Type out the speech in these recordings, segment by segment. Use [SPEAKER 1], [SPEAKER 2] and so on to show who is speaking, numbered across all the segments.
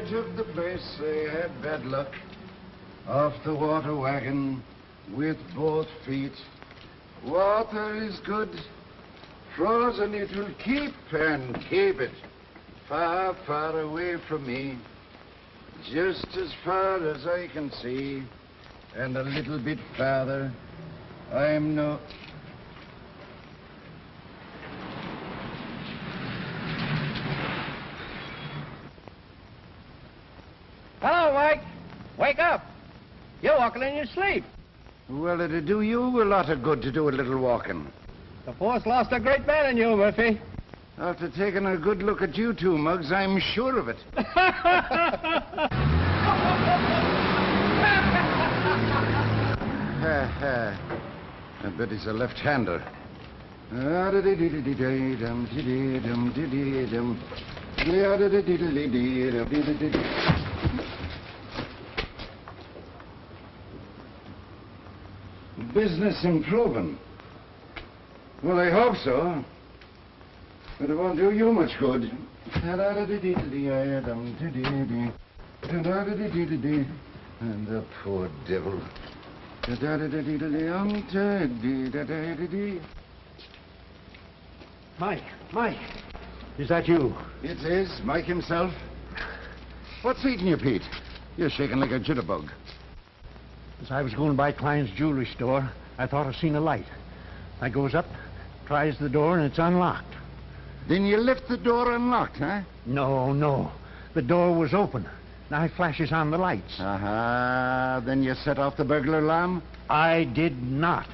[SPEAKER 1] edge of the base, they had bad luck. Off the water wagon with both feet. Water is good. Frozen it will keep and keep it. Far, far away from me. Just as far as I can see. And a little bit farther. I'm no...
[SPEAKER 2] Hello, Mike. Wake up. You're walking in your sleep.
[SPEAKER 1] Well, it'd do you a lot of good to do a little walking.
[SPEAKER 2] The force lost a great man in you, Murphy.
[SPEAKER 1] After taking a good look at you two, Muggs, I'm sure of it. I bet he's a left-hander. Business improving. Well, I hope so. But it won't do you much good. And the poor devil.
[SPEAKER 2] Mike, is that you?
[SPEAKER 1] It is, Mike himself. What's eating you, Pete? You're shaking like a jitterbug.
[SPEAKER 2] As I was going by Klein's jewelry store, I thought I seen a light. I goes up, tries the door, and it's unlocked.
[SPEAKER 1] Then you left the door unlocked, huh?
[SPEAKER 2] No. The door was open. Now flashes on the lights.
[SPEAKER 1] Then you set off the burglar alarm?
[SPEAKER 2] I did not.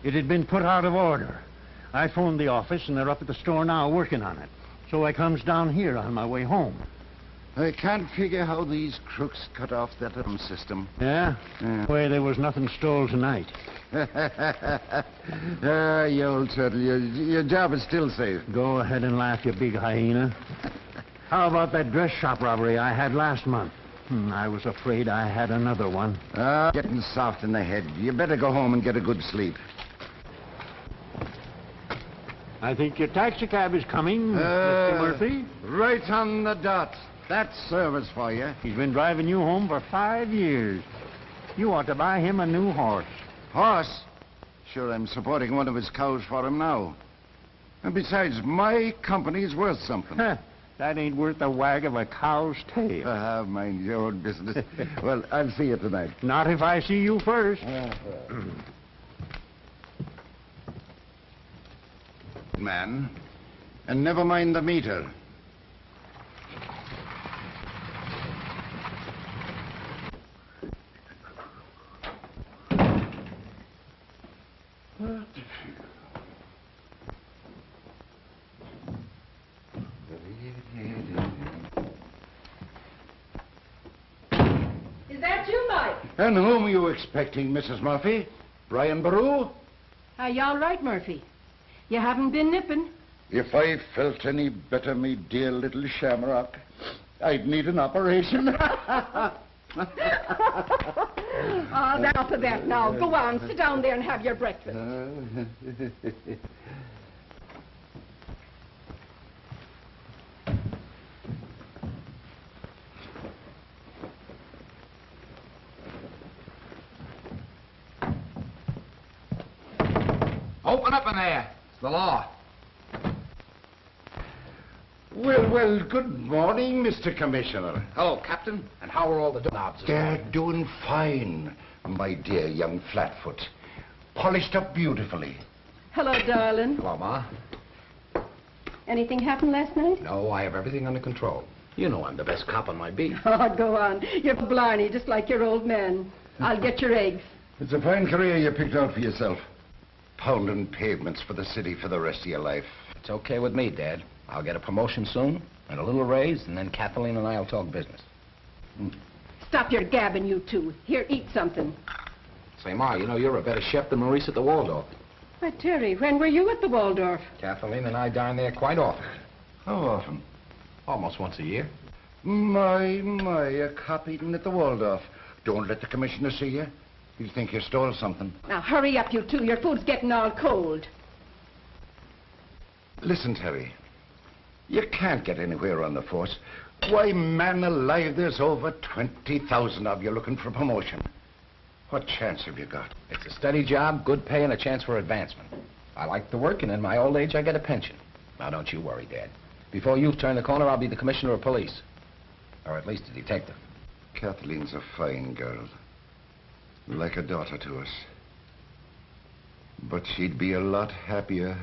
[SPEAKER 2] It had been put out of order. I phoned the office, and they're up at the store now working on it. So I comes down here on my way home.
[SPEAKER 1] I can't figure how these crooks cut off that alarm system.
[SPEAKER 2] Yeah? Well, there was nothing stole tonight.
[SPEAKER 1] You old turtle, your job is still safe.
[SPEAKER 2] Go ahead and laugh, you big hyena. How about that dress shop robbery I had last month? I was afraid I had another one.
[SPEAKER 1] Getting soft in the head. You better go home and get a good sleep.
[SPEAKER 2] I think your taxicab is coming, Mr. Murphy.
[SPEAKER 1] Right on the dot. That's service for you.
[SPEAKER 2] He's been driving you home for 5 years. You ought to buy him a new horse.
[SPEAKER 1] Horse? Sure, I'm supporting one of his cows for him now. And besides, my company's worth something.
[SPEAKER 2] That ain't worth the wag of a cow's tail.
[SPEAKER 1] Mind your own business. Well, I'll see you tonight.
[SPEAKER 2] Not if I see you first.
[SPEAKER 1] Man, and never mind the meter.
[SPEAKER 3] Is that you, Mike?
[SPEAKER 1] And whom are you expecting, Mrs. Murphy? Brian Baru?
[SPEAKER 3] Are you all right, Murphy? You haven't been nipping?
[SPEAKER 1] If I felt any better, me dear little shamrock, I'd need an operation.
[SPEAKER 3] Oh, that's enough of that now. Go on, sit down there and have your breakfast.
[SPEAKER 4] Open up in there. It's the law.
[SPEAKER 1] Well, good morning, Mr. Commissioner.
[SPEAKER 4] Hello, Captain. And how are all the knobs?
[SPEAKER 1] They're doing fine, my dear young flatfoot. Polished up beautifully.
[SPEAKER 3] Hello, darling.
[SPEAKER 4] Hello, Ma.
[SPEAKER 3] Anything happened last night?
[SPEAKER 4] No, I have everything under control. You know I'm the best cop on my beat.
[SPEAKER 3] Oh, go on. You're blarney, just like your old man. I'll get your eggs.
[SPEAKER 1] It's a fine career you picked out for yourself. Pounding pavements for the city for the rest of your life.
[SPEAKER 4] It's okay with me, Dad. I'll get a promotion soon, and a little raise, and then Kathleen and I'll talk business.
[SPEAKER 3] Stop your gabbing, you two. Here, eat something.
[SPEAKER 4] Say, Ma, you know you're a better chef than Maurice at the Waldorf.
[SPEAKER 3] Why, Terry, when were you at the Waldorf?
[SPEAKER 4] Kathleen and I dine there quite often.
[SPEAKER 1] How often?
[SPEAKER 4] Almost once a year.
[SPEAKER 1] My, a cop eating at the Waldorf. Don't let the commissioner see you. He'll think you stole something.
[SPEAKER 3] Now, hurry up, you two. Your food's getting all cold.
[SPEAKER 1] Listen, Terry. You can't get anywhere on the force. Why, man alive, there's over 20,000 of you looking for promotion. What chance have you got?
[SPEAKER 4] It's a steady job, good pay, and a chance for advancement. I like the work, and in my old age, I get a pension. Now, don't you worry, Dad. Before you turn the corner, I'll be the commissioner of police. Or at least a detective.
[SPEAKER 1] Kathleen's a fine girl. Like a daughter to us. But she'd be a lot happier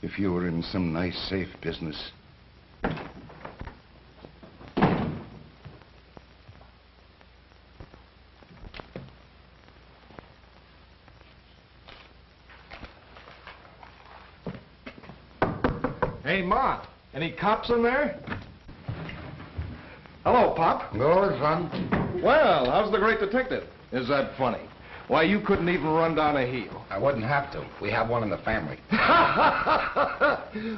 [SPEAKER 1] if you were in some nice, safe business.
[SPEAKER 5] Hey, Ma, any cops in there? Hello, Pop.
[SPEAKER 1] Go, son.
[SPEAKER 5] Well, how's the great detective? Is that funny? Why, you couldn't even run down a heel.
[SPEAKER 4] I wouldn't have to. We have one in the family.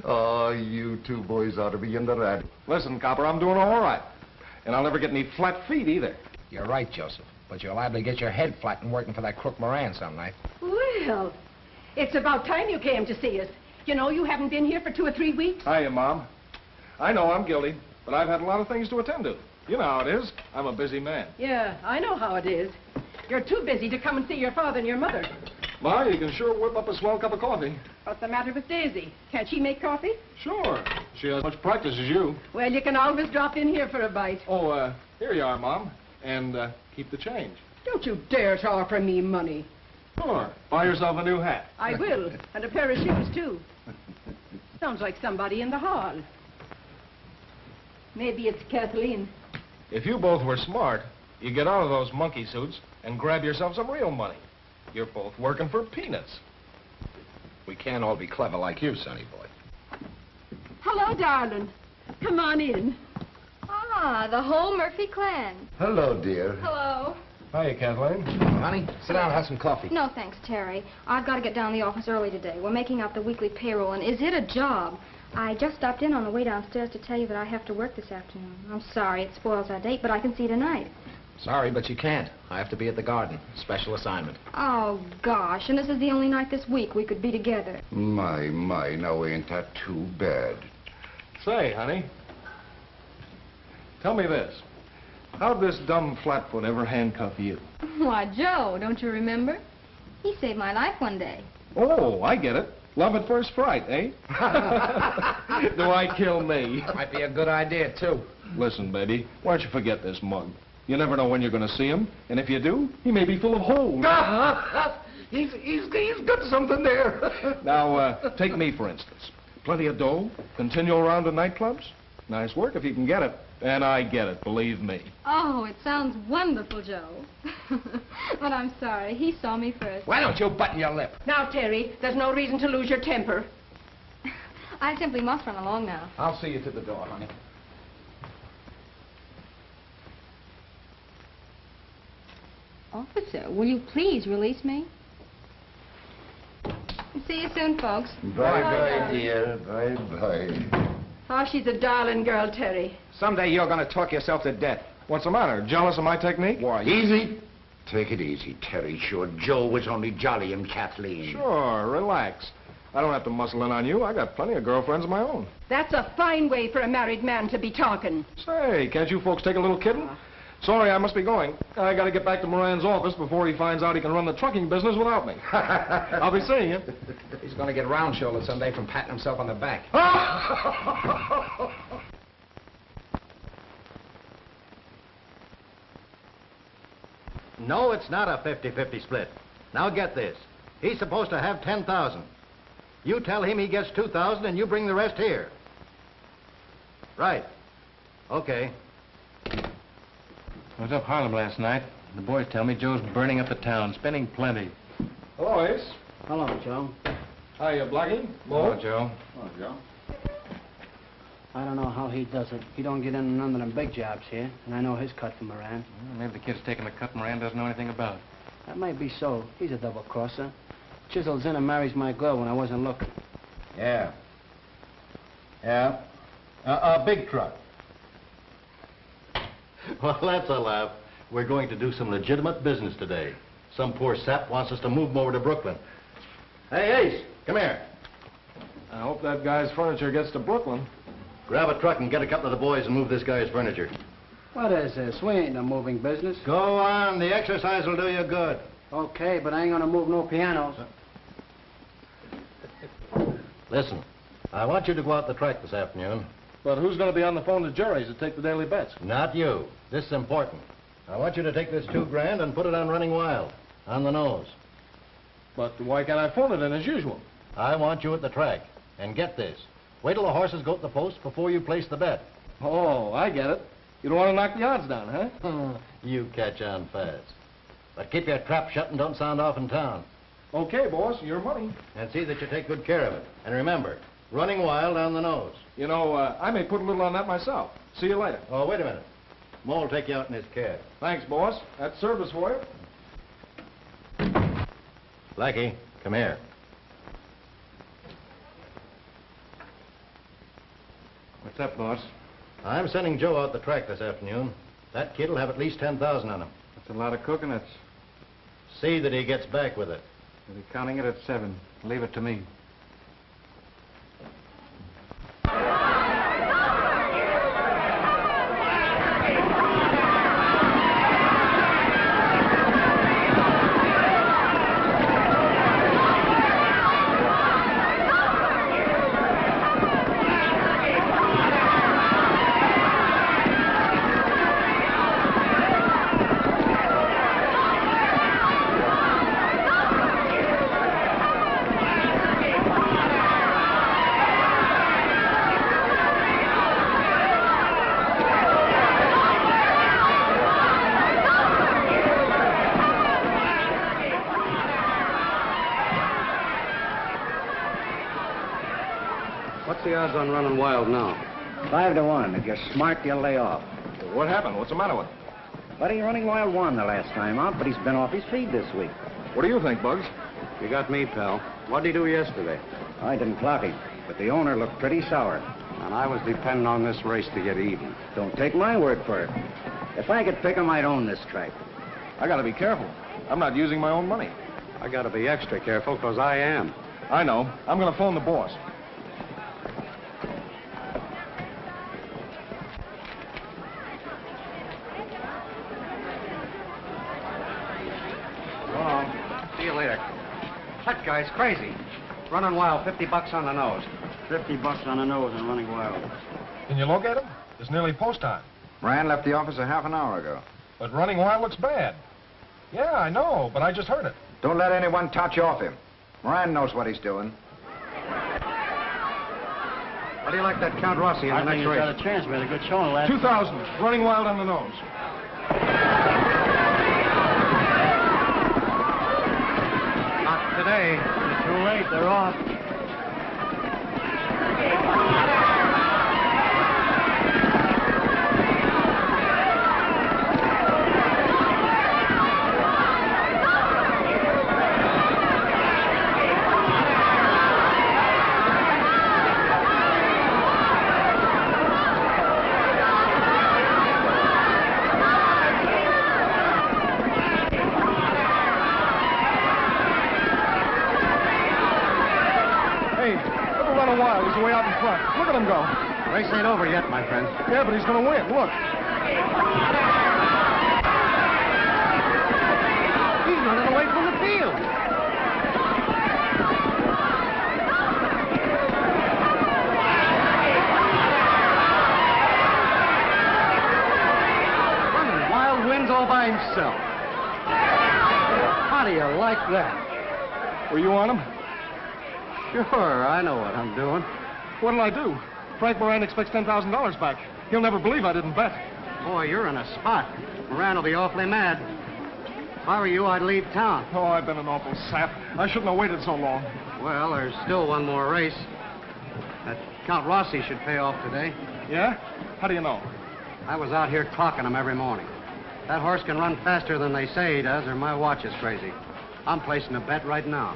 [SPEAKER 1] Oh, you two boys ought to be in the rat.
[SPEAKER 5] Listen, Copper, I'm doing all right. And I'll never get any flat feet either.
[SPEAKER 4] You're right, Joseph. But you're liable to get your head flattened working for that crook Moran some night.
[SPEAKER 3] Well, it's about time you came to see us. You know, you haven't been here for 2 or 3 weeks.
[SPEAKER 5] Hiya, Mom. I know I'm guilty, but I've had a lot of things to attend to. You know how it is. I'm a busy man.
[SPEAKER 3] Yeah, I know how it is. You're too busy to come and see your father and your mother.
[SPEAKER 5] Ma, you can sure whip up a swell cup of coffee.
[SPEAKER 3] What's the matter with Daisy? Can't she make coffee?
[SPEAKER 5] Sure. She has as much practice as you.
[SPEAKER 3] Well, you can always drop in here for a bite.
[SPEAKER 5] Oh, here you are, Mom. And keep the change.
[SPEAKER 3] Don't you dare to offer me money.
[SPEAKER 5] Sure. Buy yourself a new hat.
[SPEAKER 3] I will, and a pair of shoes, too. Sounds like somebody in the hall. Maybe it's Kathleen.
[SPEAKER 5] If you both were smart, you get out of those monkey suits and grab yourself some real money. You're both working for peanuts.
[SPEAKER 4] We can't all be clever like you, sonny boy.
[SPEAKER 3] Hello, darling. Come on in.
[SPEAKER 6] Ah, the whole Murphy clan.
[SPEAKER 1] Hello, dear.
[SPEAKER 6] Hello.
[SPEAKER 5] Hiya, Kathleen.
[SPEAKER 4] Honey, sit down and have some coffee.
[SPEAKER 6] No, thanks, Terry. I've got to get down to the office early today. We're making out the weekly payroll, and is it a job? I just stopped in on the way downstairs to tell you that I have to work this afternoon. I'm sorry it spoils our date, but I can see tonight.
[SPEAKER 4] Sorry, but you can't. I have to be at the garden. Special assignment.
[SPEAKER 6] Oh, gosh, and this is the only night this week we could be together.
[SPEAKER 1] My, now ain't that too bad?
[SPEAKER 5] Say, honey, tell me this. How'd this dumb flatfoot ever handcuff you?
[SPEAKER 6] Why, Joe, don't you remember? He saved my life one day.
[SPEAKER 5] Oh, I get it. Love at first fright, eh? Do I kill me?
[SPEAKER 4] Might be a good idea, too.
[SPEAKER 5] Listen, baby, why don't you forget this mug? You never know when you're going to see him, and if you do, he may be full of holes.
[SPEAKER 1] He's got something there.
[SPEAKER 5] Now, take me, for instance. Plenty of dough, continual round of nightclubs. Nice work if you can get it. And I get it, believe me.
[SPEAKER 6] Oh, it sounds wonderful, Joe. But I'm sorry, he saw me first.
[SPEAKER 4] Why don't you button your lip?
[SPEAKER 3] Now, Terry, there's no reason to lose your temper.
[SPEAKER 6] I simply must run along now.
[SPEAKER 4] I'll see you to the door, honey.
[SPEAKER 6] Officer, will you please release me? See you soon, folks.
[SPEAKER 1] Bye-bye, dear. Bye-bye.
[SPEAKER 3] Oh, she's a darling girl, Terry.
[SPEAKER 4] Someday you're going to talk yourself to death.
[SPEAKER 5] What's the matter? Jealous of my technique?
[SPEAKER 4] Why,
[SPEAKER 1] Easy. Take it easy, Terry. Sure, Joe was only jollying Kathleen.
[SPEAKER 5] Sure, relax. I don't have to muscle in on you. I got plenty of girlfriends of my own.
[SPEAKER 3] That's a fine way for a married man to be talking.
[SPEAKER 5] Say, can't you folks take a little kidding? Sorry, I must be going. I got to get back to Moran's office before he finds out he can run the trucking business without me. I'll be seeing you.
[SPEAKER 4] He's going to get round-shouldered someday from patting himself on the back.
[SPEAKER 2] No, it's not a 50-50 split. Now get this. He's supposed to have 10,000. You tell him he gets 2,000 and you bring the rest here. Right. Okay.
[SPEAKER 7] I was up Harlem last night. The boys tell me Joe's burning up the town, spending plenty.
[SPEAKER 5] Hello, Ace.
[SPEAKER 2] Hello, Joe.
[SPEAKER 5] Hiya, Blackie.
[SPEAKER 4] Hello, Joe.
[SPEAKER 5] Hello, Joe.
[SPEAKER 8] I don't know how he does it. He don't get in none of them big jobs here, and I know his cut from Moran.
[SPEAKER 7] Well, maybe the kid's taking the cut Moran doesn't know anything about.
[SPEAKER 8] That might be so. He's a double-crosser. Chisels in and marries my girl when I wasn't looking.
[SPEAKER 2] Yeah. Yeah. A big truck. Well, that's a laugh. We're going to do some legitimate business today. Some poor sap wants us to move him over to Brooklyn. Hey, Ace, come here.
[SPEAKER 5] I hope that guy's furniture gets to Brooklyn.
[SPEAKER 2] Grab a truck and get a couple of the boys and move this guy's furniture.
[SPEAKER 8] What is this? We ain't in a moving business.
[SPEAKER 2] Go on. The exercise will do you good.
[SPEAKER 8] Okay, but I ain't gonna move no pianos.
[SPEAKER 2] Listen, I want you to go out the track this afternoon.
[SPEAKER 5] But who's going to be on the phone to Jerry's to take the daily bets?
[SPEAKER 2] Not you. This is important. I want you to take this $2,000 and put it on Running Wild. On the nose.
[SPEAKER 5] But why can't I phone it in as usual?
[SPEAKER 2] I want you at the track. And get this. Wait till the horses go to the post before you place the bet.
[SPEAKER 5] Oh, I get it. You don't want to knock the odds down, huh?
[SPEAKER 2] You catch on fast. But keep your trap shut and don't sound off in town.
[SPEAKER 5] Okay, boss, your money.
[SPEAKER 2] And see that you take good care of it. And remember, Running Wild on the nose.
[SPEAKER 5] You know, I may put a little on that myself. See you later.
[SPEAKER 2] Oh, wait a minute. Mo will take you out in his cab.
[SPEAKER 5] Thanks, boss. That's service for you.
[SPEAKER 2] Blackie, come here.
[SPEAKER 7] What's up, boss?
[SPEAKER 2] I'm sending Joe out the track this afternoon. That kid will have at least 10,000 on him.
[SPEAKER 7] That's a lot of coconuts.
[SPEAKER 2] See that he gets back with it.
[SPEAKER 7] We'll be counting it at 7. Leave it to me.
[SPEAKER 9] On Running Wild now.
[SPEAKER 10] 5-1. If you're smart, you'll lay off.
[SPEAKER 5] What happened? What's the matter with him?
[SPEAKER 10] Buddy, Running Wild won the last time out, but he's been off his feed this week.
[SPEAKER 5] What do you think, Bugs?
[SPEAKER 9] You got me, pal. What'd he do yesterday?
[SPEAKER 10] I didn't clock him, but the owner looked pretty sour.
[SPEAKER 9] And I was depending on this race to get even.
[SPEAKER 10] Don't take my word for it. If I could pick him, I'd own this track.
[SPEAKER 5] I gotta be careful. I'm not using my own money.
[SPEAKER 9] I gotta be extra careful, 'cause I am.
[SPEAKER 5] I know. I'm gonna phone the boss.
[SPEAKER 9] See you later. That guy's crazy. Running Wild, $50 on the nose.
[SPEAKER 8] $50 on the nose and Running Wild.
[SPEAKER 5] Can you locate him? It's nearly post time.
[SPEAKER 1] Moran left the office a half an hour ago.
[SPEAKER 5] But Running Wild looks bad. Yeah, I know, but I just heard it.
[SPEAKER 1] Don't let anyone touch off him. Moran knows what he's doing.
[SPEAKER 9] How do you like that Count Rossi in the
[SPEAKER 8] I think
[SPEAKER 9] next
[SPEAKER 8] he's
[SPEAKER 9] race?
[SPEAKER 8] got a chance. We had a good showing last
[SPEAKER 5] 2,000. Running Wild on the nose.
[SPEAKER 9] Not today.
[SPEAKER 8] Too late. They're off.
[SPEAKER 5] Wild. He's way out in front. Look at him go.
[SPEAKER 9] Race ain't over yet, my friend.
[SPEAKER 5] Yeah, but he's going to win. Look.
[SPEAKER 9] He's running away from the field. Running Wild wins all by himself. How do you like that?
[SPEAKER 5] Were you on him?
[SPEAKER 9] Sure, I know what I'm doing.
[SPEAKER 5] What'll I do? Frank Moran expects $10,000 back. He'll never believe I didn't bet.
[SPEAKER 9] Boy, you're in a spot. Moran will be awfully mad. If I were you, I'd leave town.
[SPEAKER 5] Oh, I've been an awful sap. I shouldn't have waited so long.
[SPEAKER 9] Well, there's still one more race. That Count Rossi should pay off today.
[SPEAKER 5] Yeah? How do you know?
[SPEAKER 9] I was out here clocking him every morning. That horse can run faster than they say he does, or my watch is crazy. I'm placing a bet right now.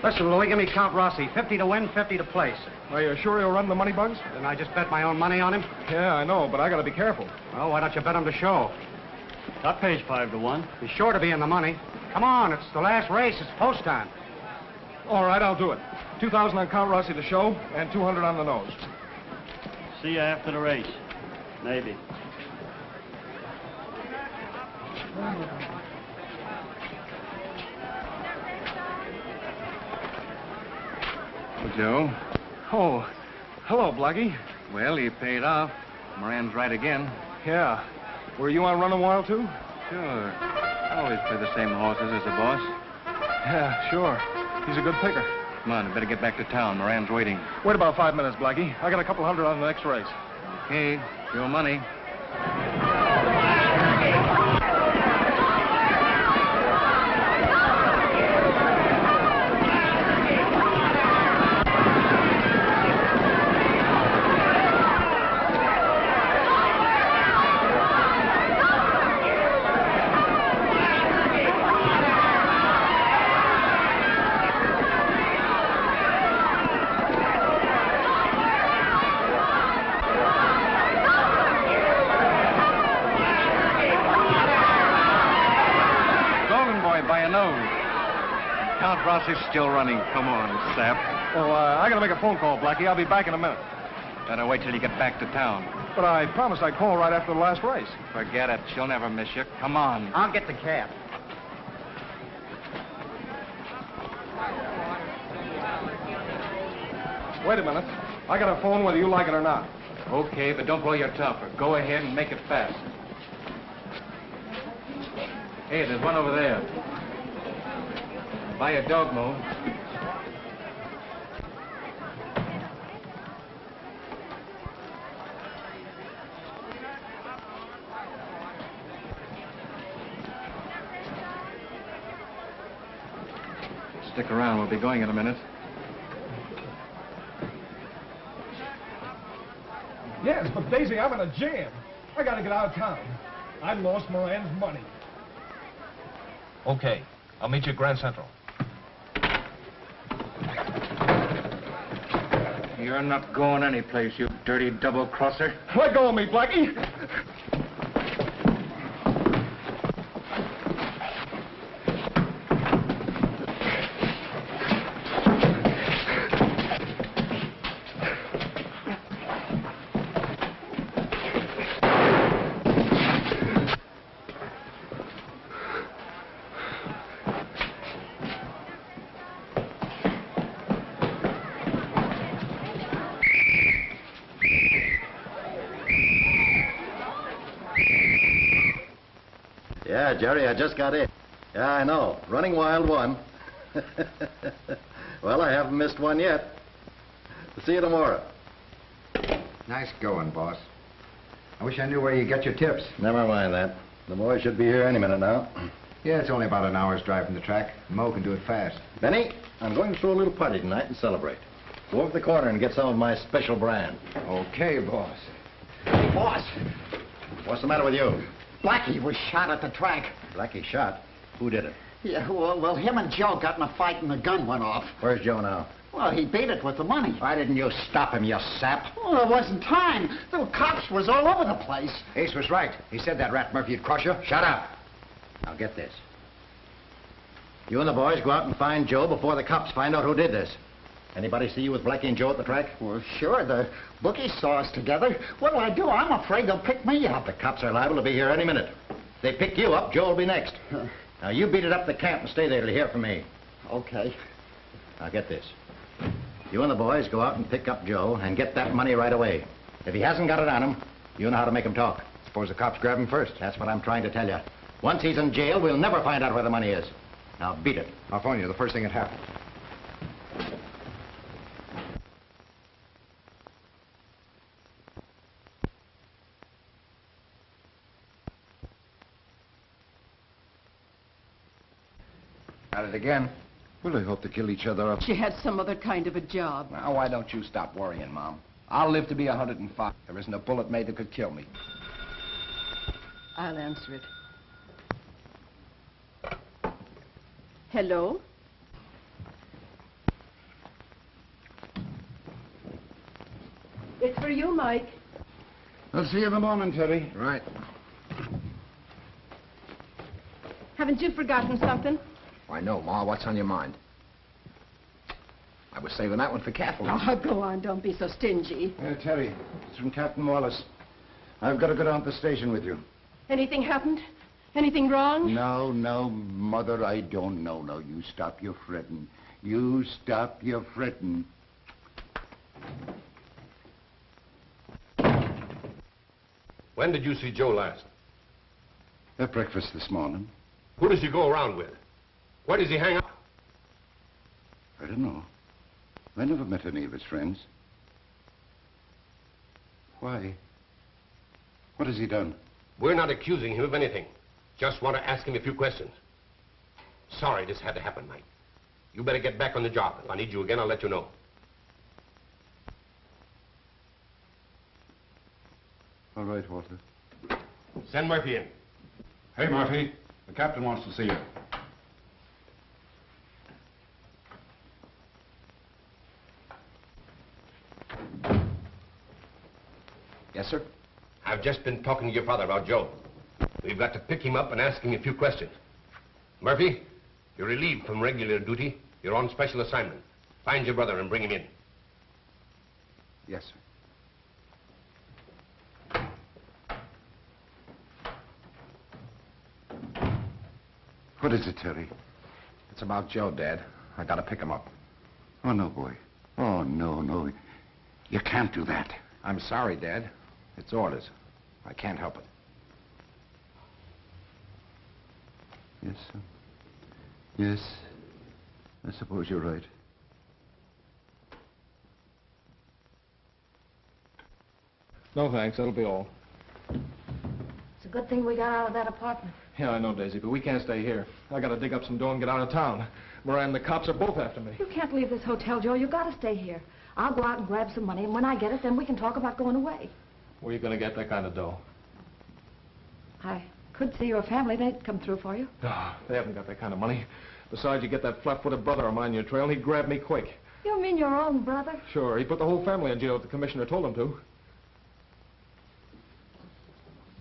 [SPEAKER 9] Listen, Louis, give me Count Rossi. 50 to win, 50 to place.
[SPEAKER 5] Are you sure he'll run the money, Bugs?
[SPEAKER 9] Didn't I just bet my own money on him?
[SPEAKER 5] Yeah, I know, but I gotta be careful.
[SPEAKER 9] Well, why don't you bet him to show?
[SPEAKER 8] That pays 5-1.
[SPEAKER 9] He's sure to be in the money. Come on, it's the last race. It's post time.
[SPEAKER 5] All right, I'll do it. 2,000 on Count Rossi to show, and 200 on the nose.
[SPEAKER 11] See you after the race. Maybe.
[SPEAKER 7] Joe.
[SPEAKER 5] Oh, hello, Blackie.
[SPEAKER 7] Well, you paid off. Moran's right again.
[SPEAKER 5] Yeah. Were you on Running Wild, too?
[SPEAKER 7] Sure. I always play the same horses as the boss.
[SPEAKER 5] Yeah, sure. He's a good picker.
[SPEAKER 7] Come on, I better get back to town. Moran's waiting.
[SPEAKER 5] Wait about 5 minutes, Blackie. I got a couple hundred on the next race.
[SPEAKER 7] Okay, your money. Count Rossi's still running. Come on, sap.
[SPEAKER 5] Well, I gotta make a phone call, Blackie. I'll be back in a minute.
[SPEAKER 7] Better wait till you get back to town.
[SPEAKER 5] But I promised I'd call right after the last race.
[SPEAKER 7] Forget it. She'll never miss you. Come on.
[SPEAKER 9] I'll get the cab.
[SPEAKER 5] Wait a minute. I got a phone whether you like it or not.
[SPEAKER 7] Okay, but don't blow your top. Go ahead and make it fast. Hey, there's one over there. Buy a dog, Mo. Stick around. We'll be going in a minute.
[SPEAKER 5] Yes, but Daisy, I'm in a jam. I gotta get out of town. I lost Moran's money.
[SPEAKER 12] Okay. I'll meet you at Grand Central.
[SPEAKER 7] You're not going anyplace, you dirty double-crosser.
[SPEAKER 5] Let go of me, Blackie.
[SPEAKER 2] Yeah, Jerry, I just got in. Yeah, I know. Running Wild won. Well, I haven't missed one yet. See you tomorrow.
[SPEAKER 9] Nice going, boss. I wish I knew where you get your tips.
[SPEAKER 2] Never mind that. The boys should be here any minute now.
[SPEAKER 9] Yeah, it's only about an hour's drive from the track. Mo can do it fast.
[SPEAKER 2] Benny, I'm going to throw a little party tonight and celebrate. Go over to the corner and get some of my special brand.
[SPEAKER 9] Okay, boss.
[SPEAKER 13] Hey, boss.
[SPEAKER 2] What's the matter with you?
[SPEAKER 13] Blackie was shot at the track.
[SPEAKER 2] Blackie shot? Who did it?
[SPEAKER 13] Yeah, well, him and Joe got in a fight and the gun went off.
[SPEAKER 2] Where's Joe now?
[SPEAKER 13] Well, he beat it with the money.
[SPEAKER 2] Why didn't you stop him, you sap?
[SPEAKER 13] Well, there wasn't time. The cops was all over the place.
[SPEAKER 9] Ace was right. He said that rat Murphy'd crush you. Shut up.
[SPEAKER 2] Now get this. You and the boys go out and find Joe before the cops find out who did this. Anybody see you with Blackie and Joe at the track?
[SPEAKER 13] Well, sure. The bookies saw us together. What'll I do? I'm afraid they'll pick me up.
[SPEAKER 2] The cops are liable to be here any minute. If they pick you up, Joe will be next. Now, you beat it up the camp and stay there till you hear from me.
[SPEAKER 13] Okay.
[SPEAKER 2] Now, get this. You and the boys go out and pick up Joe and get that money right away. If he hasn't got it on him, you know how to make him talk.
[SPEAKER 9] Suppose the cops grab him first.
[SPEAKER 2] That's what I'm trying to tell you. Once he's in jail, we'll never find out where the money is. Now, beat it.
[SPEAKER 9] I'll phone you the first thing that happens.
[SPEAKER 4] At it again.
[SPEAKER 1] Well, they hope to kill each other up.
[SPEAKER 3] She had some other kind of a job.
[SPEAKER 4] Now, why don't you stop worrying, Mom? I'll live to be 105. There isn't a bullet made that could kill me.
[SPEAKER 3] I'll answer it. Hello? It's for you, Mike.
[SPEAKER 1] I'll see you in the morning, Terry.
[SPEAKER 9] Right.
[SPEAKER 3] Haven't you forgotten something?
[SPEAKER 4] I know, Ma. What's on your mind? I was saving that one for Kathleen.
[SPEAKER 3] Oh, go on. Don't be so stingy.
[SPEAKER 1] Terry, it's from Captain Wallace. I've got to go down to the station with you.
[SPEAKER 3] Anything happened? Anything wrong?
[SPEAKER 1] No, Mother, I don't know. No, you stop your fretting. You stop your fretting.
[SPEAKER 12] When did you see Joe last?
[SPEAKER 1] At breakfast this morning.
[SPEAKER 12] Who does he go around with? Where does he hang out?
[SPEAKER 1] I don't know. I never met any of his friends. Why? What has he done?
[SPEAKER 12] We're not accusing him of anything. Just want to ask him a few questions. Sorry this had to happen, Mike. You better get back on the job. If I need you again, I'll let you know.
[SPEAKER 1] All right, Walter.
[SPEAKER 12] Send Murphy in.
[SPEAKER 14] Hey, Murphy. The captain wants to see you.
[SPEAKER 4] Yes, sir?
[SPEAKER 12] I've just been talking to your father about Joe. We've got to pick him up and ask him a few questions. Murphy, you're relieved from regular duty. You're on special assignment. Find your brother and bring him in.
[SPEAKER 1] Yes, sir. What is it, Terry?
[SPEAKER 4] It's about Joe, Dad. I gotta pick him up.
[SPEAKER 1] Oh, no, boy. Oh, no. You can't do that.
[SPEAKER 4] I'm sorry, Dad. It's orders. I can't help it.
[SPEAKER 1] Yes, sir. Yes. I suppose you're right.
[SPEAKER 5] No, thanks. That'll be all.
[SPEAKER 15] It's a good thing we got out of that apartment.
[SPEAKER 5] Yeah, I know, Daisy, but we can't stay here. I gotta dig up some dough and get out of town. Moran and the cops are both after me.
[SPEAKER 15] You can't leave this hotel, Joe. You gotta stay here. I'll go out and grab some money, and when I get it, then we can talk about going away.
[SPEAKER 5] Where are you gonna get that kind of dough?
[SPEAKER 15] I could see your family. They'd come through for you.
[SPEAKER 5] Ah, they haven't got that kind of money. Besides, you get that flat-footed brother of mine in your trail, and he'd grab me quick.
[SPEAKER 15] You mean your own brother?
[SPEAKER 5] Sure, he put the whole family in jail if the commissioner told him to.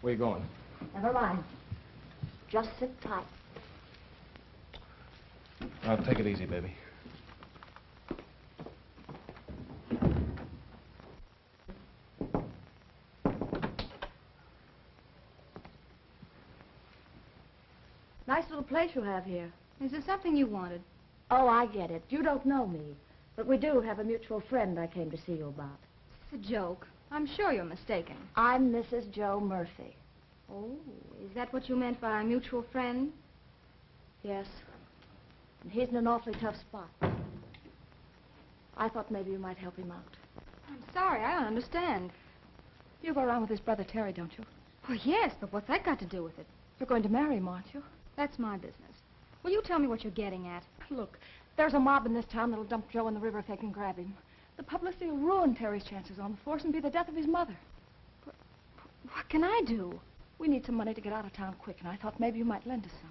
[SPEAKER 5] Where you going?
[SPEAKER 15] Never mind. Just sit tight.
[SPEAKER 5] I'll take it easy, baby.
[SPEAKER 15] Nice little place you have here.
[SPEAKER 6] Is there something you wanted?
[SPEAKER 15] Oh, I get it. You don't know me. But we do have a mutual friend I came to see you about.
[SPEAKER 6] It's a joke. I'm sure you're mistaken.
[SPEAKER 15] I'm Mrs. Joe Murphy.
[SPEAKER 6] Oh, is that what you meant by a mutual friend?
[SPEAKER 15] Yes. And he's in an awfully tough spot. I thought maybe you might help him out.
[SPEAKER 6] I'm sorry, I don't understand.
[SPEAKER 15] You go around with his brother Terry, don't you?
[SPEAKER 6] Well, yes, but what's that got to do with it?
[SPEAKER 15] You're going to marry him, aren't you?
[SPEAKER 6] That's my business. Will you tell me what you're getting at?
[SPEAKER 15] Look, there's a mob in this town that'll dump Joe in the river if they can grab him. The publicity will ruin Terry's chances on the force and be the death of his mother.
[SPEAKER 6] What can I do?
[SPEAKER 15] We need some money to get out of town quick, and I thought maybe you might lend us some.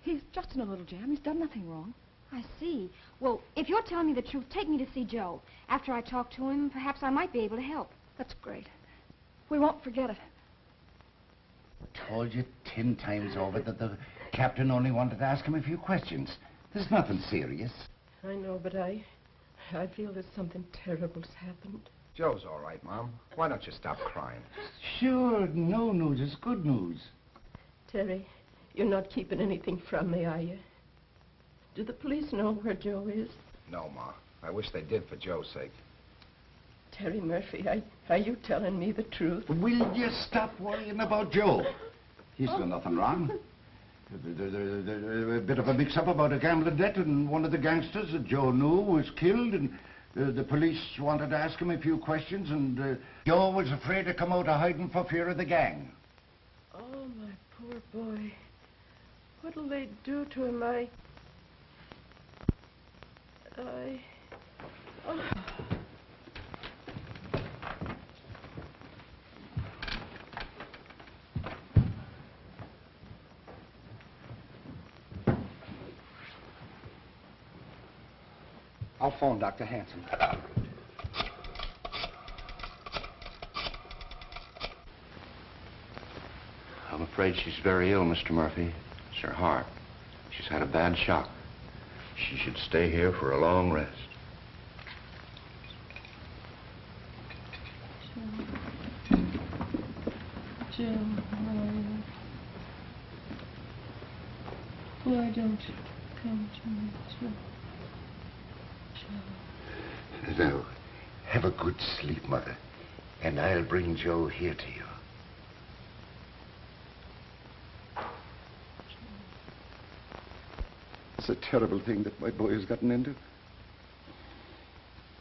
[SPEAKER 15] He's just in a little jam. He's done nothing wrong.
[SPEAKER 6] I see. Well, if you're telling me the truth, take me to see Joe. After I talk to him, perhaps I might be able to help.
[SPEAKER 15] That's great. We won't forget it.
[SPEAKER 1] I told you 10 times over that the captain only wanted to ask him a few questions. There's nothing serious.
[SPEAKER 3] I know, but I feel that something terrible's happened.
[SPEAKER 4] Joe's all right, Mom. Why don't you stop crying?
[SPEAKER 1] Sure, no news is good news.
[SPEAKER 3] Terry, you're not keeping anything from me, are you? Do the police know where Joe is?
[SPEAKER 4] No, Ma. I wish they did for Joe's sake.
[SPEAKER 3] Terry Murphy, are you telling me the truth?
[SPEAKER 1] Will you stop worrying about Joe? He's done nothing wrong. A bit of a mix-up about a gambling debt, and one of the gangsters that Joe knew was killed, and the police wanted to ask him a few questions, and Joe was afraid to come out of hiding for fear of the gang.
[SPEAKER 3] Oh, my poor boy. What'll they do to him? Oh.
[SPEAKER 4] I'll phone Dr. Hanson.
[SPEAKER 1] I'm afraid she's very ill, Mr. Murphy. It's her heart. She's had a bad shock. She should stay here for a long rest.
[SPEAKER 3] Joe, why don't you come to me, Joe? Joe.
[SPEAKER 1] Now, have a good sleep, Mother, and I'll bring Joe here to you. It's a terrible thing that my boy has gotten into.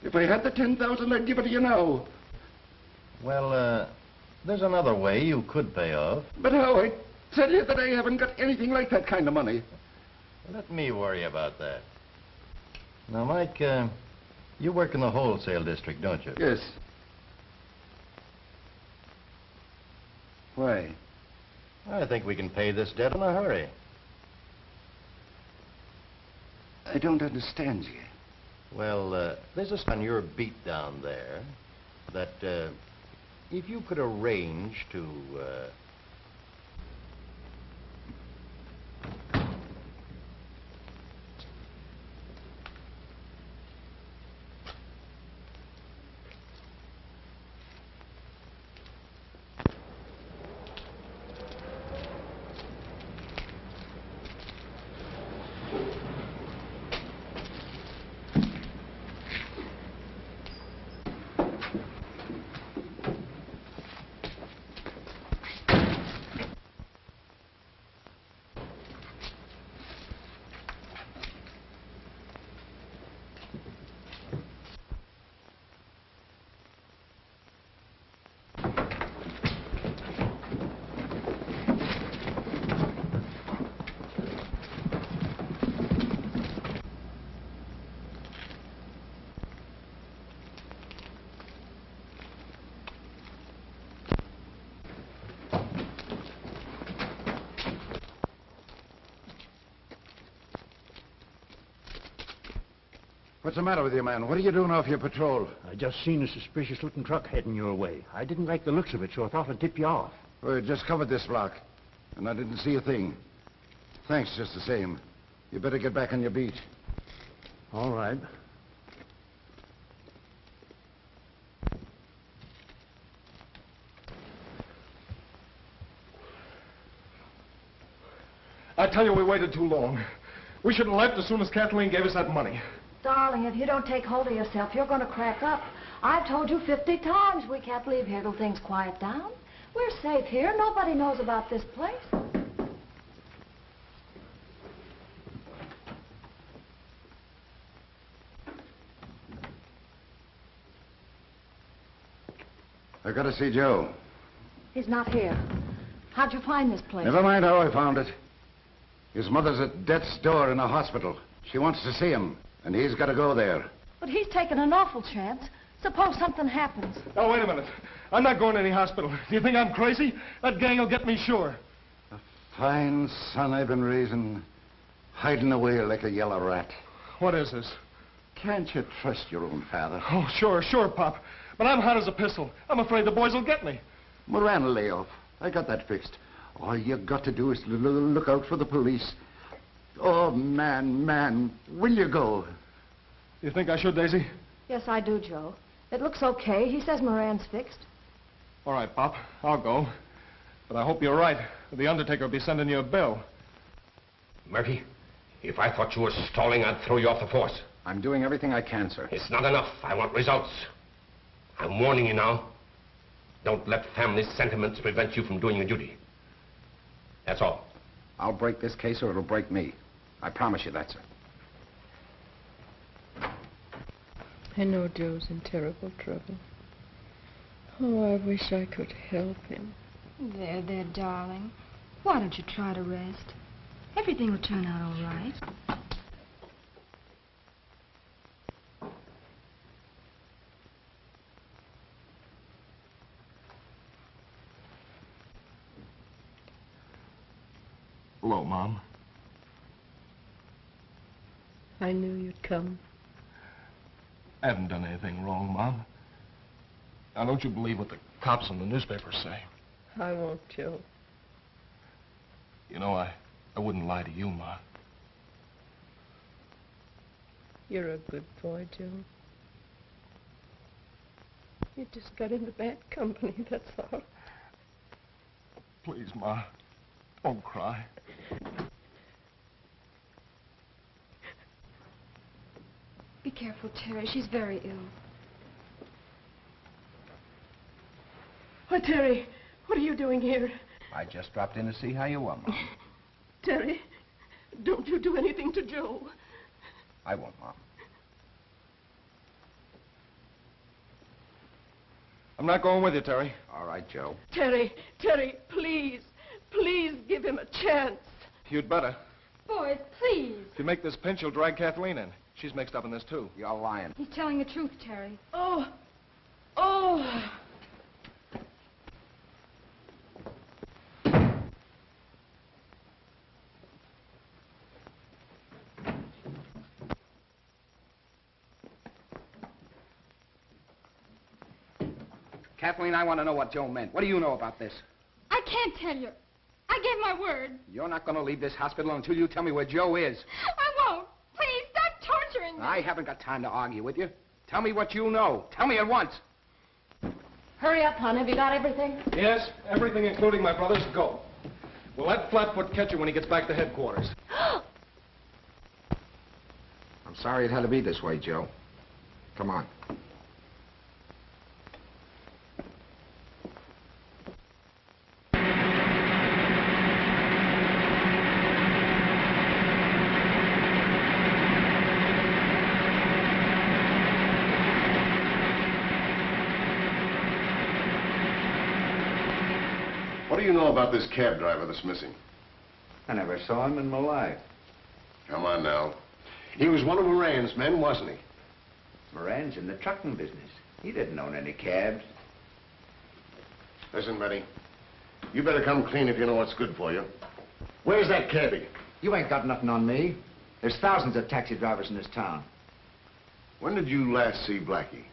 [SPEAKER 1] If I had the 10,000, I'd give it to you now.
[SPEAKER 2] Well, there's another way you could pay off.
[SPEAKER 1] But how? I tell you that I haven't got anything like that kind of money.
[SPEAKER 2] Let me worry about that. Now, Mike, you work in the wholesale district, don't you?
[SPEAKER 1] Yes. Why?
[SPEAKER 2] I think we can pay this debt in a hurry.
[SPEAKER 1] I don't understand you.
[SPEAKER 2] Well, there's a spot on your beat down there that, if you could arrange to,
[SPEAKER 1] What's the matter with you, man? What are you doing off your patrol?
[SPEAKER 11] I just seen a suspicious-looking truck heading your way. I didn't like the looks of it, so I thought I'd tip you off.
[SPEAKER 1] Well, it just covered this block, and I didn't see a thing. Thanks just the same. You better get back on your beat.
[SPEAKER 11] All right.
[SPEAKER 5] I tell you, we waited too long. We should have left as soon as Kathleen gave us that money.
[SPEAKER 15] Darling, if you don't take hold of yourself, you're going to crack up. I've told you 50 times we can't leave here till things quiet down. We're safe here. Nobody knows about this place.
[SPEAKER 1] I gotta see Joe.
[SPEAKER 15] He's not here. How'd you find this place?
[SPEAKER 1] Never mind how I found it. His mother's at death's door in a hospital. She wants to see him, and he's got to go there.
[SPEAKER 15] But he's taken an awful chance. Suppose something happens.
[SPEAKER 5] Now, wait a minute. I'm not going to any hospital. Do you think I'm crazy? That gang will get me sure.
[SPEAKER 1] A fine son I've been raising, hiding away like a yellow rat.
[SPEAKER 5] What is this?
[SPEAKER 1] Can't you trust your own father?
[SPEAKER 5] Oh, sure, Pop. But I'm hot as a pistol. I'm afraid the boys will get me.
[SPEAKER 1] Moran will lay off. I got that fixed. All you got to do is look out for the police. Oh, man, will you go?
[SPEAKER 5] You think I should, Daisy?
[SPEAKER 15] Yes, I do, Joe. It looks okay. He says Moran's fixed.
[SPEAKER 5] All right, Pop. I'll go. But I hope you're right. The undertaker will be sending you a bill.
[SPEAKER 12] Murphy, if I thought you were stalling, I'd throw you off the force.
[SPEAKER 4] I'm doing everything I can, sir.
[SPEAKER 12] It's not enough. I want results. I'm warning you now. Don't let family sentiments prevent you from doing your duty. That's all.
[SPEAKER 4] I'll break this case or it'll break me. I promise you that, sir.
[SPEAKER 3] I know Joe's in terrible trouble. Oh, I wish I could help him.
[SPEAKER 6] There, darling. Why don't you try to rest? Everything will turn out all right.
[SPEAKER 5] Hello, Mom.
[SPEAKER 3] I knew you'd come.
[SPEAKER 5] I haven't done anything wrong, Mom. Now, don't you believe what the cops in the newspapers say.
[SPEAKER 3] I won't, Joe.
[SPEAKER 5] You know, I wouldn't lie to you, Ma.
[SPEAKER 3] You're a good boy, Joe. You just got into bad company, that's all.
[SPEAKER 5] Please, Ma, don't cry.
[SPEAKER 6] Be careful, Terry. She's very ill.
[SPEAKER 3] Why, Terry, what are you doing here?
[SPEAKER 4] I just dropped in to see how you were, Mom.
[SPEAKER 3] Terry, don't you do anything to Joe.
[SPEAKER 4] I won't, Mom.
[SPEAKER 5] I'm not going with you, Terry.
[SPEAKER 4] All right, Joe.
[SPEAKER 3] Terry, please, please give him a chance.
[SPEAKER 5] You'd better.
[SPEAKER 6] Boys, please.
[SPEAKER 5] If you make this pinch, you'll drag Kathleen in. She's mixed up in this, too.
[SPEAKER 4] You're lying.
[SPEAKER 6] He's telling the truth, Terry.
[SPEAKER 3] Oh.
[SPEAKER 4] Kathleen, I want to know what Joe meant. What do you know about this?
[SPEAKER 6] I can't tell you. I gave my word.
[SPEAKER 4] You're not going to leave this hospital until you tell me where Joe is.
[SPEAKER 6] I won't. Please, stop torturing me.
[SPEAKER 4] I haven't got time to argue with you. Tell me what you know. Tell me at once.
[SPEAKER 15] Hurry up, hon. Have you got everything?
[SPEAKER 5] Yes, everything including my brother's go. We'll let Flatfoot catch you when he gets back to headquarters.
[SPEAKER 4] I'm sorry it had to be this way, Joe. Come on.
[SPEAKER 1] What do you know about this cab driver that's missing?
[SPEAKER 2] I never saw him in my life.
[SPEAKER 1] Come on now. He was one of Moran's men, wasn't he?
[SPEAKER 2] Moran's in the trucking business. He didn't own any cabs.
[SPEAKER 1] Listen, Betty. You better come clean if you know what's good for you. Where's that cabbie?
[SPEAKER 2] You ain't got nothing on me. There's thousands of taxi drivers in this town.
[SPEAKER 1] When did you last see Blackie?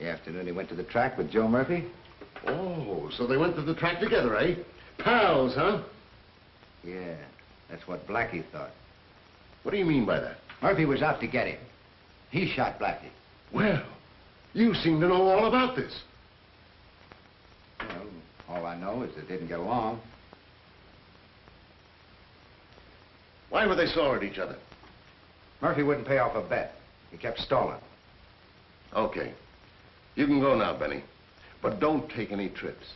[SPEAKER 2] The afternoon he went to the track with Joe Murphy.
[SPEAKER 1] Oh, so they went to the track together, eh? Pals, huh?
[SPEAKER 2] Yeah, that's what Blackie thought.
[SPEAKER 1] What do you mean by that?
[SPEAKER 2] Murphy was out to get him. He shot Blackie.
[SPEAKER 1] Well, you seem to know all about this.
[SPEAKER 2] Well, all I know is they didn't get along.
[SPEAKER 1] Why were they sore at each other?
[SPEAKER 2] Murphy wouldn't pay off a bet. He kept stalling.
[SPEAKER 1] Okay. You can go now, Benny. But don't take any trips.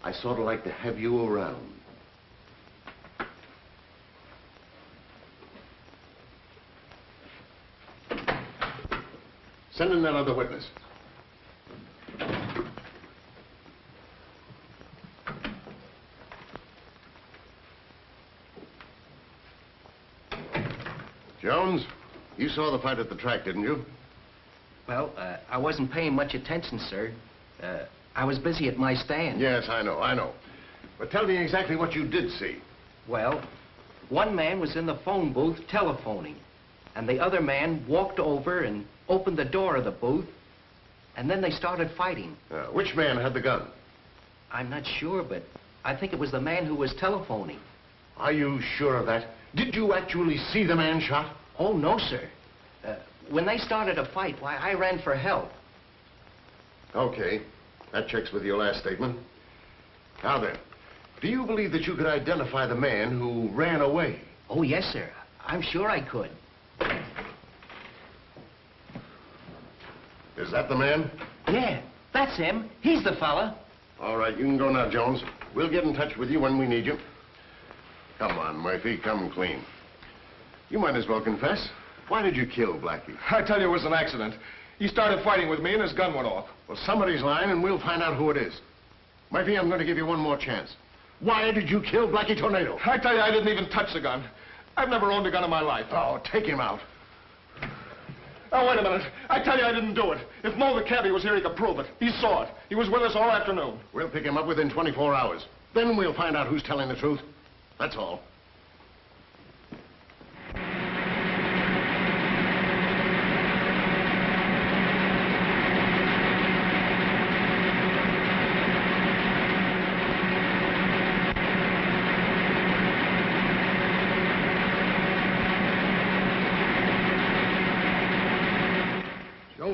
[SPEAKER 1] I sort of like to have you around. Send in that other witness. Jones, you saw the fight at the track, didn't you?
[SPEAKER 16] Well, I wasn't paying much attention, sir. I was busy at my stand.
[SPEAKER 1] Yes, I know. But tell me exactly what you did see.
[SPEAKER 16] Well, one man was in the phone booth telephoning, and the other man walked over and opened the door of the booth, and then they started fighting.
[SPEAKER 1] Which man had the gun?
[SPEAKER 16] I'm not sure, but I think it was the man who was telephoning.
[SPEAKER 1] Are you sure of that? Did you actually see the man shot?
[SPEAKER 16] Oh, no, sir. When they started a fight, why, I ran for help.
[SPEAKER 1] Okay. That checks with your last statement. Now then, do you believe that you could identify the man who ran away?
[SPEAKER 16] Oh, yes, sir. I'm sure I could.
[SPEAKER 1] Is that the man?
[SPEAKER 16] Yeah, that's him. He's the fella.
[SPEAKER 1] All right, you can go now, Jones. We'll get in touch with you when we need you. Come on, Murphy, come clean. You might as well confess. Why did you kill Blackie?
[SPEAKER 5] I tell you, it was an accident. He started fighting with me and his gun went off.
[SPEAKER 1] Well, somebody's lying and we'll find out who it is. Murphy, I'm going to give you one more chance. Why did you kill Blackie Tornado?
[SPEAKER 5] I tell you, I didn't even touch the gun. I've never owned a gun in my life.
[SPEAKER 1] Oh, take him out.
[SPEAKER 5] Oh, wait a minute. I tell you, I didn't do it. If Mo the cabbie was here, he could prove it. He saw it. He was with us all afternoon.
[SPEAKER 1] We'll pick him up within 24 hours. Then we'll find out who's telling the truth. That's all.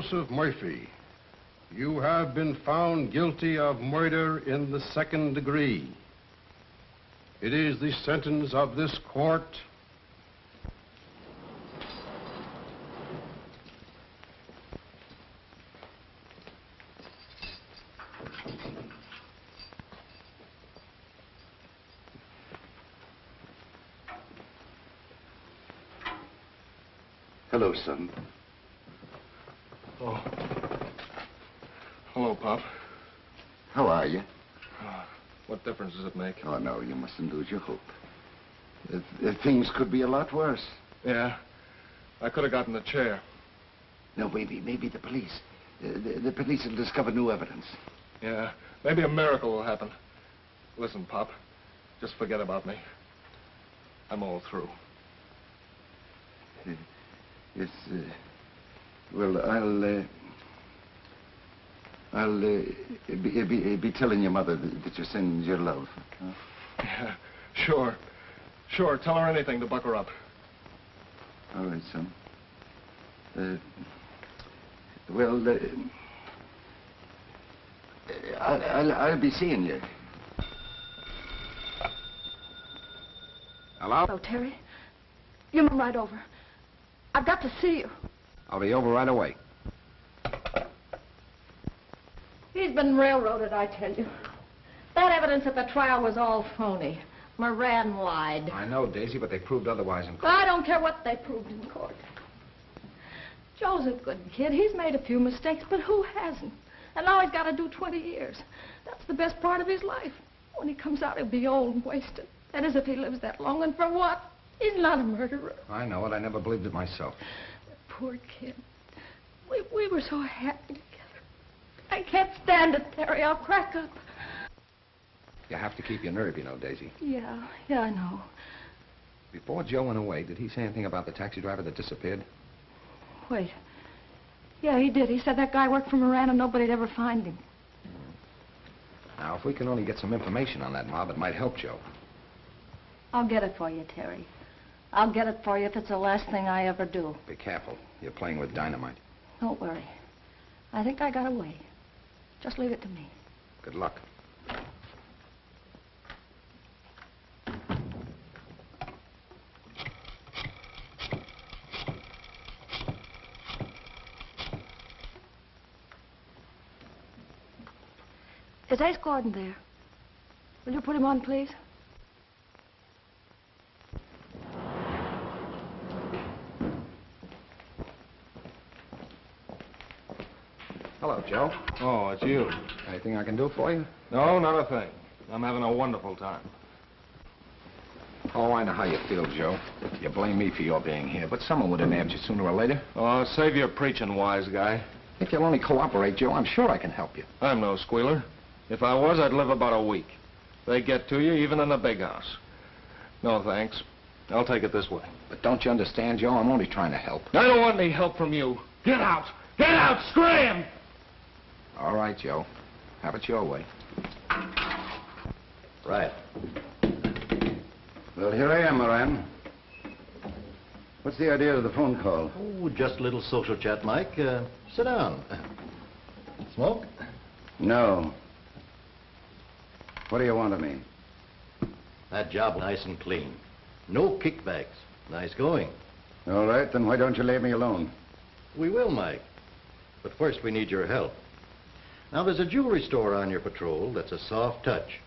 [SPEAKER 14] Joseph Murphy, you have been found guilty of murder in the 2nd degree. It is the sentence of this court.
[SPEAKER 1] Hello, son.
[SPEAKER 5] Oh. Hello, Pop.
[SPEAKER 1] How are you?
[SPEAKER 5] What difference does it make?
[SPEAKER 1] Oh, no, you mustn't lose your hope. Things could be a lot worse.
[SPEAKER 5] Yeah. I could have gotten the chair.
[SPEAKER 1] No, maybe the police. The police will discover new evidence.
[SPEAKER 5] Yeah. Maybe a miracle will happen. Listen, Pop. Just forget about me. I'm all through.
[SPEAKER 1] Yes, well, I'll be telling your mother that you send your love. Huh?
[SPEAKER 5] Yeah, sure. Sure, tell her anything to buck her up.
[SPEAKER 1] All right, son. I'll be seeing you.
[SPEAKER 14] Hello?
[SPEAKER 15] Oh, Terry. You come right over. I've got to see you.
[SPEAKER 4] I'll be over right away.
[SPEAKER 15] He's been railroaded, I tell you. That evidence at the trial was all phony. Moran lied.
[SPEAKER 4] I know, Daisy, but they proved otherwise in court.
[SPEAKER 15] I don't care what they proved in court. Joe's a good kid. He's made a few mistakes, but who hasn't? And now he's got to do 20 years. That's the best part of his life. When he comes out, he'll be old and wasted. That is, if he lives that long. And for what? He's not a murderer.
[SPEAKER 4] I know it. I never believed it myself.
[SPEAKER 15] Poor kid. We were so happy together. I can't stand it, Terry. I'll crack up.
[SPEAKER 4] You have to keep your nerve, you know, Daisy.
[SPEAKER 15] Yeah, I know.
[SPEAKER 4] Before Joe went away, did he say anything about the taxi driver that disappeared?
[SPEAKER 15] Wait. Yeah, he did. He said that guy worked for Moran and nobody'd ever find him.
[SPEAKER 4] Now, if we can only get some information on that mob, it might help Joe.
[SPEAKER 15] I'll get it for you, Terry. I'll get it for you if it's the last thing I ever do.
[SPEAKER 4] Be careful. You're playing with dynamite.
[SPEAKER 15] Don't worry. I think I got a way. Just leave it to me.
[SPEAKER 4] Good luck.
[SPEAKER 15] Is Ace Gordon there? Will you put him on, please?
[SPEAKER 4] Hello, Joe.
[SPEAKER 5] Oh, it's you.
[SPEAKER 4] Anything I can do for you?
[SPEAKER 5] No, not a thing. I'm having a wonderful time.
[SPEAKER 4] Oh, I know how you feel, Joe. You blame me for your being here, but someone would have nabbed you sooner or later.
[SPEAKER 5] Oh, save your preaching, wise guy.
[SPEAKER 4] If you'll only cooperate, Joe, I'm sure I can help you.
[SPEAKER 5] I'm no squealer. If I was, I'd live about a week. They get to you even in the big house. No, thanks. I'll take it this way.
[SPEAKER 4] But don't you understand, Joe? I'm only trying to help.
[SPEAKER 5] I don't want any help from you. Get out! Get out! Scram!
[SPEAKER 4] All right, Joe. Have it your way.
[SPEAKER 2] Right.
[SPEAKER 1] Well, here I am, Moran. What's the idea of the phone call?
[SPEAKER 2] Oh, just a little social chat, Mike. Sit down. Smoke?
[SPEAKER 1] No. What do you want of me?
[SPEAKER 2] That job nice and clean. No kickbacks. Nice going.
[SPEAKER 1] All right, then why don't you leave me alone?
[SPEAKER 2] We will, Mike. But first we need your help. Now, there's a jewelry store on your patrol that's a soft touch,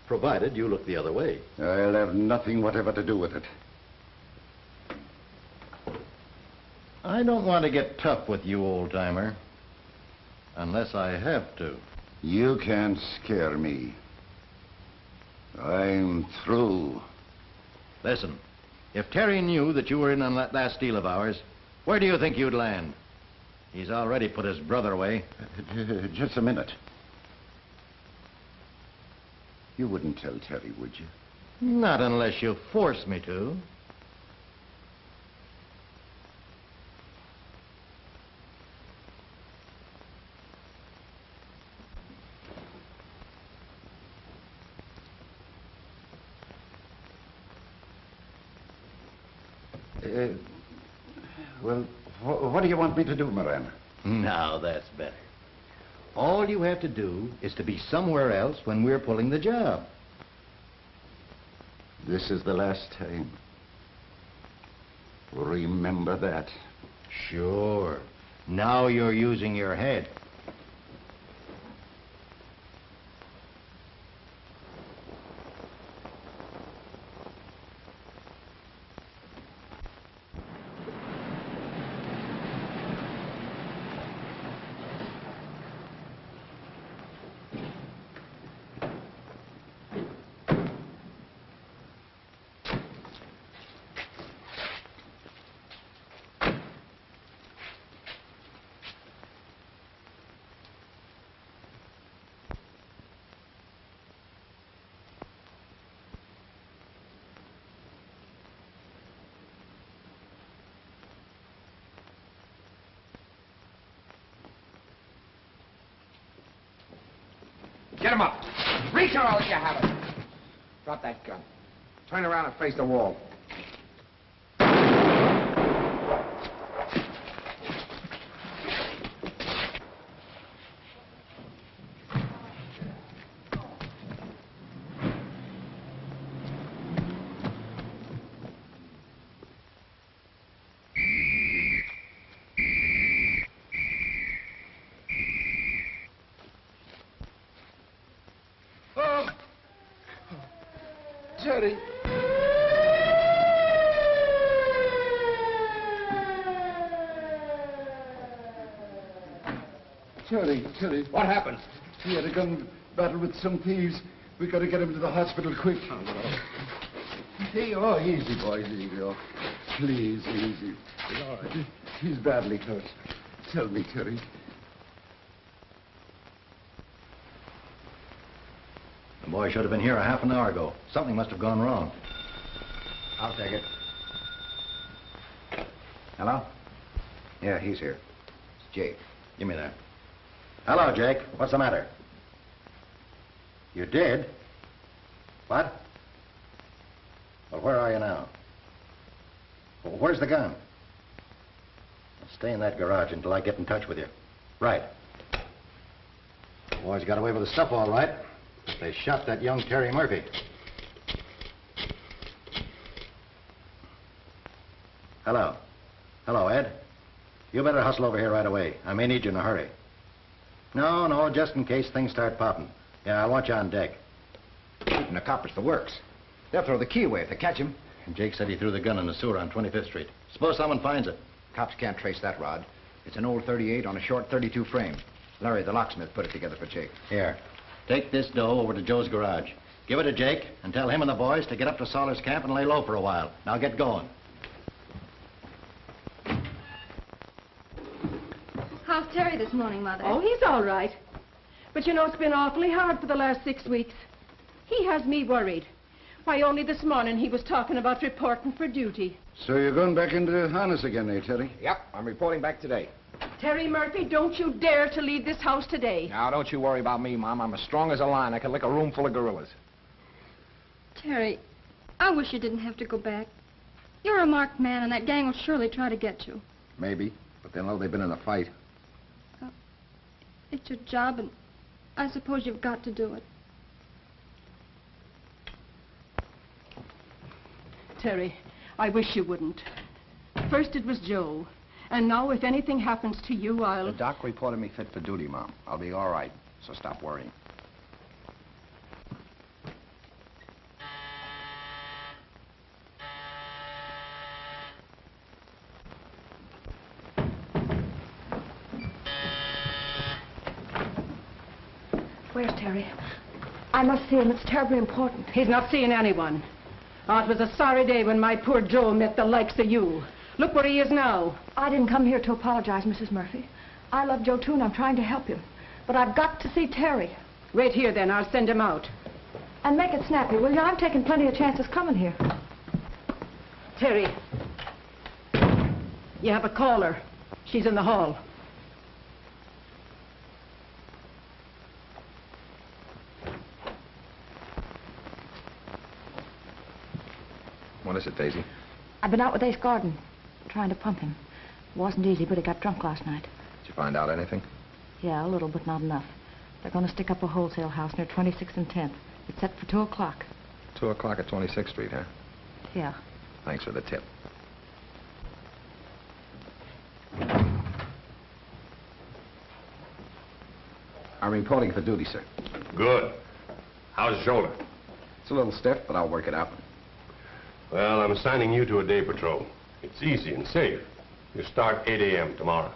[SPEAKER 2] provided you look the other way.
[SPEAKER 1] I'll have nothing whatever to do with it.
[SPEAKER 2] I don't want to get tough with you, old-timer. Unless I have to.
[SPEAKER 1] You can't scare me. I'm through.
[SPEAKER 2] Listen, if Terry knew that you were in on that last deal of ours, where do you think you'd land? He's already put his brother away.
[SPEAKER 1] Just a minute. You wouldn't tell Terry, would you?
[SPEAKER 2] Not unless you force me to.
[SPEAKER 1] Well, what do you want me to do, Moran?
[SPEAKER 2] Now that's better. All you have to do is to be somewhere else when we're pulling the job.
[SPEAKER 1] This is the last time. Remember that.
[SPEAKER 2] Sure. Now you're using your head.
[SPEAKER 4] Get him up. Reach her all you have it. Drop that gun. Turn around and face the wall.
[SPEAKER 1] Jerry. Jerry.
[SPEAKER 4] What happened?
[SPEAKER 1] He had a gun battle with some thieves. We got to get him to the hospital quick. Oh, no. Hey, oh, easy, boys, easy. Oh, please, easy. He's all right. He's badly hurt. Tell me, Jerry.
[SPEAKER 2] The boy should have been here a half an hour ago. Something must have gone wrong.
[SPEAKER 4] I'll take it. Hello? Yeah, he's here. It's Jake.
[SPEAKER 2] Give me that. Hello, Jake. What's the matter? You did? What? Well, where are you now? Well, where's the gun? Well, stay in that garage until I get in touch with you. Right. The boys got away with the stuff all right. They shot that young Terry Murphy. Hello. Hello, Ed. You better hustle over here right away. I may need you in a hurry. No, just in case things start popping. Yeah, I want you on deck.
[SPEAKER 4] Shooting the coppers the works. They'll throw the key away if they catch him.
[SPEAKER 2] And Jake said he threw the gun in the sewer on 25th Street. Suppose someone finds it.
[SPEAKER 4] Cops can't trace that rod. It's an old 38 on a short 32 frame. Larry, the locksmith, put it together for Jake.
[SPEAKER 2] Here. Take this dough over to Joe's garage. Give it to Jake and tell him and the boys to get up to Soller's camp and lay low for a while. Now get going.
[SPEAKER 6] How's Terry this morning, Mother?
[SPEAKER 3] Oh, he's all right. But you know, it's been awfully hard for the last 6 weeks. He has me worried. Why, only this morning he was talking about reporting for duty.
[SPEAKER 1] So you're going back into harness again, eh, Terry?
[SPEAKER 4] Yep, I'm reporting back today.
[SPEAKER 3] Terry Murphy, don't you dare to leave this house today.
[SPEAKER 4] Now, don't you worry about me, Mom. I'm as strong as a lion. I can lick a room full of gorillas.
[SPEAKER 6] Terry, I wish you didn't have to go back. You're a marked man, and that gang will surely try to get you.
[SPEAKER 4] Maybe, but they'll know they've been in a fight.
[SPEAKER 6] It's your job, and I suppose you've got to do it.
[SPEAKER 3] Terry, I wish you wouldn't. First it was Joe, and now if anything happens to you, I'll...
[SPEAKER 4] The doc reported me fit for duty, Mom. I'll be all right, so stop worrying.
[SPEAKER 15] Where's Terry? I must see him. It's terribly important.
[SPEAKER 3] He's not seeing anyone. Oh, it was a sorry day when my poor Joe met the likes of you. Look where he is now.
[SPEAKER 15] I didn't come here to apologize, Mrs. Murphy. I love Joe, too, and I'm trying to help him. But I've got to see Terry.
[SPEAKER 3] Wait here, then. I'll send him out.
[SPEAKER 15] And make it snappy, will you? I'm taking plenty of chances coming here.
[SPEAKER 3] Terry, you have a caller. She's in the hall.
[SPEAKER 4] What is it, Daisy?
[SPEAKER 15] I've been out with Ace Gordon, trying to pump him. It wasn't easy, but he got drunk last night.
[SPEAKER 4] you find out anything?
[SPEAKER 15] Yeah, a little, but not enough. They're going to stick up a wholesale house near 26th and 10th. It's set for 2 o'clock.
[SPEAKER 4] 2 o'clock at 26th Street, huh?
[SPEAKER 15] Yeah.
[SPEAKER 4] Thanks for the tip. I'm reporting for duty, sir.
[SPEAKER 12] Good. How's the shoulder?
[SPEAKER 4] It's a little stiff, but I'll work it out.
[SPEAKER 12] Well, I'm assigning you to a day patrol. It's easy and safe. You start 8 a.m. tomorrow.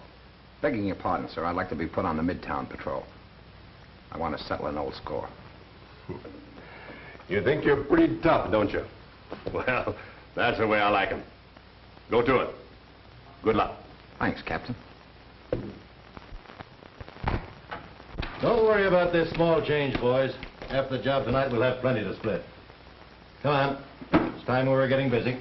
[SPEAKER 4] Begging your pardon, sir, I'd like to be put on the Midtown patrol. I want to settle an old score.
[SPEAKER 12] You think you're pretty tough, don't you? Well, that's the way I like 'em. Go to it. Good luck.
[SPEAKER 4] Thanks, Captain.
[SPEAKER 2] Don't worry about this small change, boys. After the job tonight, we'll have plenty to split. Come on. It's time we were getting busy.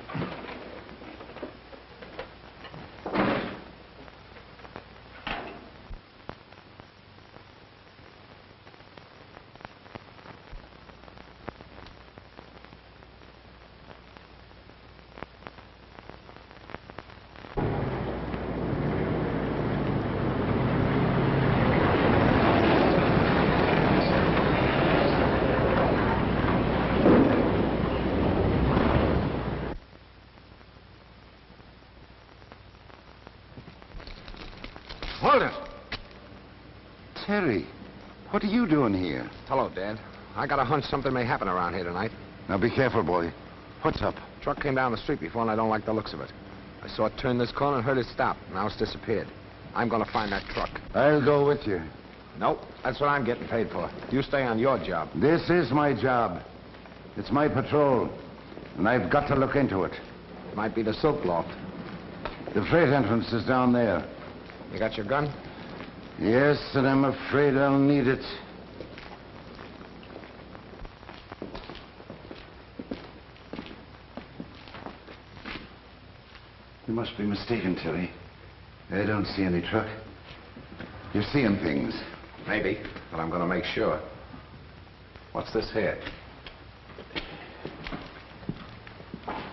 [SPEAKER 1] Hold it. Terry, what are you doing here?
[SPEAKER 4] Hello, Dad. I got a hunch something may happen around here tonight.
[SPEAKER 1] Now be careful, boy. What's up?
[SPEAKER 4] Truck came down the street before, and I don't like the looks of it. I saw it turn this corner and heard it stop. Now it's disappeared. I'm going to find that truck.
[SPEAKER 1] I'll go with you.
[SPEAKER 4] Nope, that's what I'm getting paid for. You stay on your job.
[SPEAKER 1] This is my job. It's my patrol, and I've got to look into it.
[SPEAKER 4] Might be the silk loft.
[SPEAKER 1] The freight entrance is down there.
[SPEAKER 4] You got your gun?
[SPEAKER 1] Yes, and I'm afraid I'll need it. You must be mistaken, Terry. I don't see any truck. You're seeing things.
[SPEAKER 4] Maybe, but I'm going to make sure. What's this here?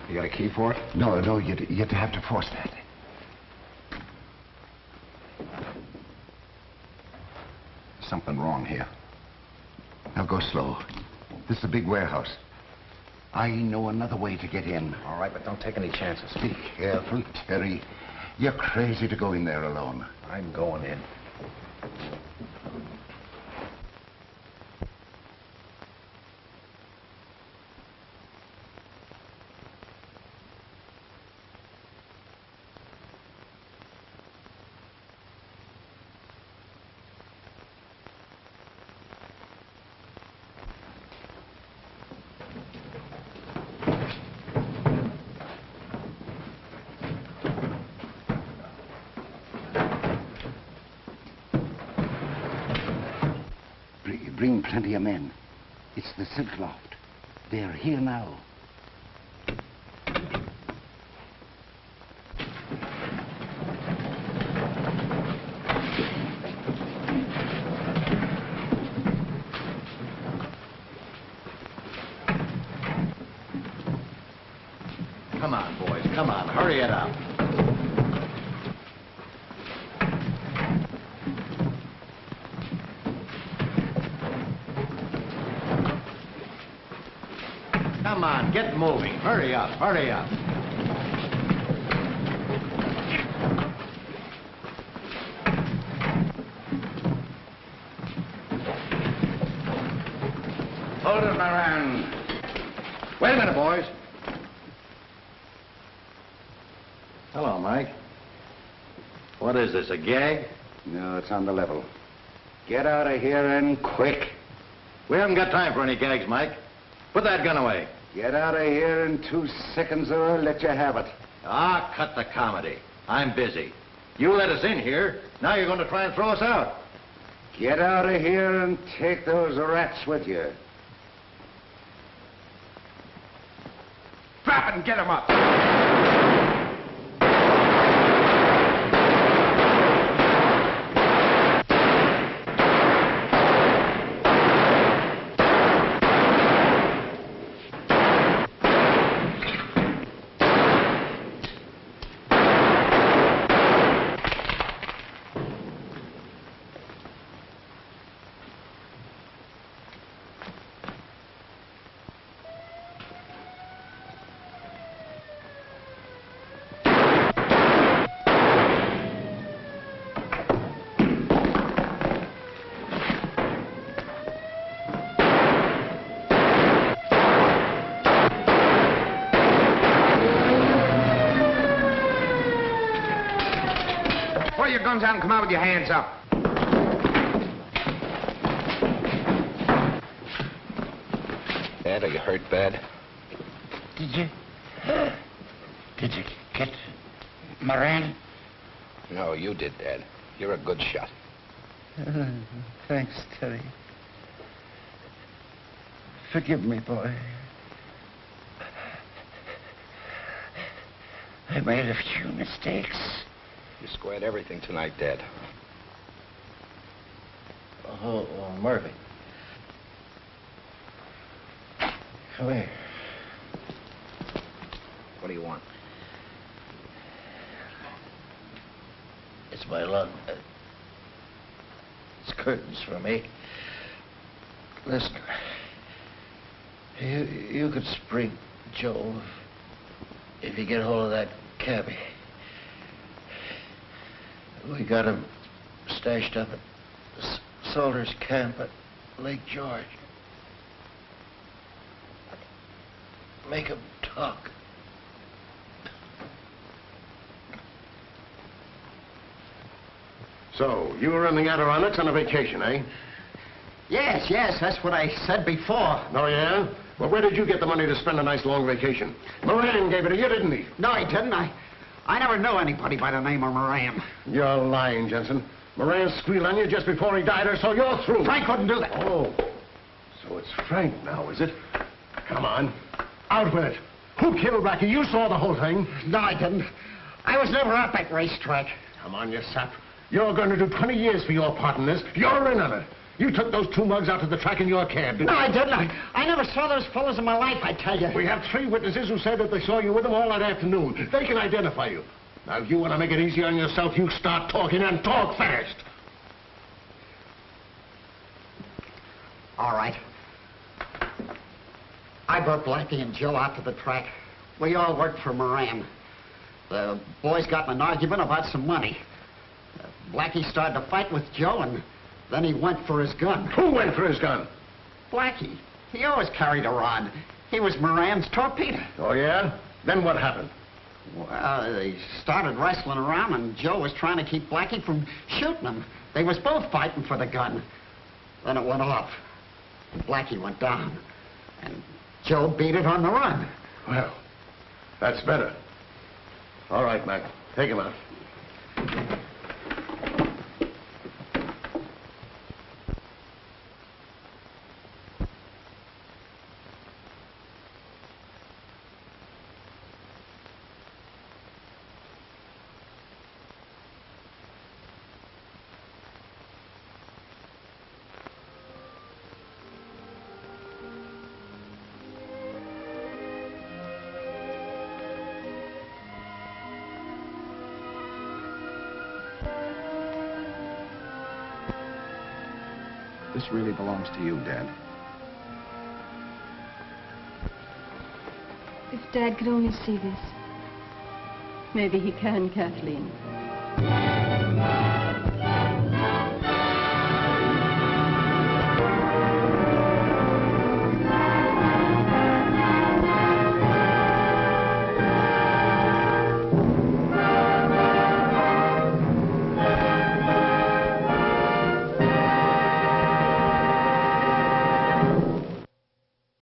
[SPEAKER 4] You got a key for it?
[SPEAKER 1] No, you'd have to force that.
[SPEAKER 4] Something wrong here.
[SPEAKER 1] Now go slow. This is a big warehouse. I know another way to get in.
[SPEAKER 4] All right, but don't take any chances.
[SPEAKER 1] Be careful, Terry. You're crazy to go in there alone.
[SPEAKER 4] I'm going in.
[SPEAKER 1] Bring plenty of men. It's the silk loft. They're here now.
[SPEAKER 2] Come on, boys. Come on. Hurry it up. Come on, get moving. Hurry up, hurry up.
[SPEAKER 1] Hold it, Moran.
[SPEAKER 2] Wait a minute, boys. Hello, Mike. What is this, a gag?
[SPEAKER 1] No, it's on the level. Get out of here and quick.
[SPEAKER 2] We haven't got time for any gags, Mike. Put that gun away.
[SPEAKER 1] Get out of here in 2 seconds or I'll let you have it.
[SPEAKER 2] Ah, cut the comedy. I'm busy. You let us in here. Now you're going to try and throw us out.
[SPEAKER 1] Get out of here and take those rats with you.
[SPEAKER 4] Drop it and get him up.
[SPEAKER 17] guns out and come out with your hands up.
[SPEAKER 4] Dad, are you hurt bad?
[SPEAKER 13] Did you get Moran?
[SPEAKER 4] No, you did, Dad. You're a good shot.
[SPEAKER 13] Thanks, Teddy. Forgive me, boy. I made a few mistakes.
[SPEAKER 4] You squared everything tonight, Dad.
[SPEAKER 13] Oh, Murphy. Come here.
[SPEAKER 4] What do you want?
[SPEAKER 13] It's my lung. It's curtains for me. Listen, you could spring Joe if you get hold of that cabbie. We got him stashed up at Salter's camp at Lake George. Make him talk.
[SPEAKER 2] So, you were in the Adirondacks on a vacation, eh?
[SPEAKER 13] Yes, that's what I said before.
[SPEAKER 2] Oh, yeah? Well, where did you get the money to spend a nice long vacation? Moran gave it to you, didn't he?
[SPEAKER 13] No, he didn't. I never knew anybody by the name of Moran.
[SPEAKER 2] You're lying, Jensen. Moran squealed on you just before he died, or so you're through.
[SPEAKER 13] Frank wouldn't do that.
[SPEAKER 2] Oh, so it's Frank now, is it? Come on. Out with it. Who killed Blackie? You saw the whole thing.
[SPEAKER 13] No, I didn't. I was never at that racetrack.
[SPEAKER 2] Come on, you sap. You're going to do 20 years for your part in this. You're in on it. You took those 2 mugs out to the track in your cab, didn't you?
[SPEAKER 13] No, I didn't. I never saw those fellas in my life, I tell you.
[SPEAKER 2] We have 3 witnesses who said that they saw you with them all that afternoon. They can identify you. Now, if you want to make it easy on yourself, you start talking and talk fast.
[SPEAKER 13] All right. I brought Blackie and Joe out to the track. We all worked for Moran. The boys got in an argument about some money. Blackie started to fight with Joe, and then he went for his gun.
[SPEAKER 2] Who went for his gun?
[SPEAKER 13] Blackie. He always carried a rod. He was Moran's torpedo.
[SPEAKER 2] Oh, yeah? Then what happened?
[SPEAKER 13] Well, they started wrestling around, and Joe was trying to keep Blackie from shooting him. They was both fighting for the gun. Then it went off. Blackie went down, and Joe beat it on the run.
[SPEAKER 2] Well, that's better. All right, Mac. Take him out.
[SPEAKER 4] This really belongs to you, Dad.
[SPEAKER 6] If Dad could only see this.
[SPEAKER 3] Maybe he can, Kathleen.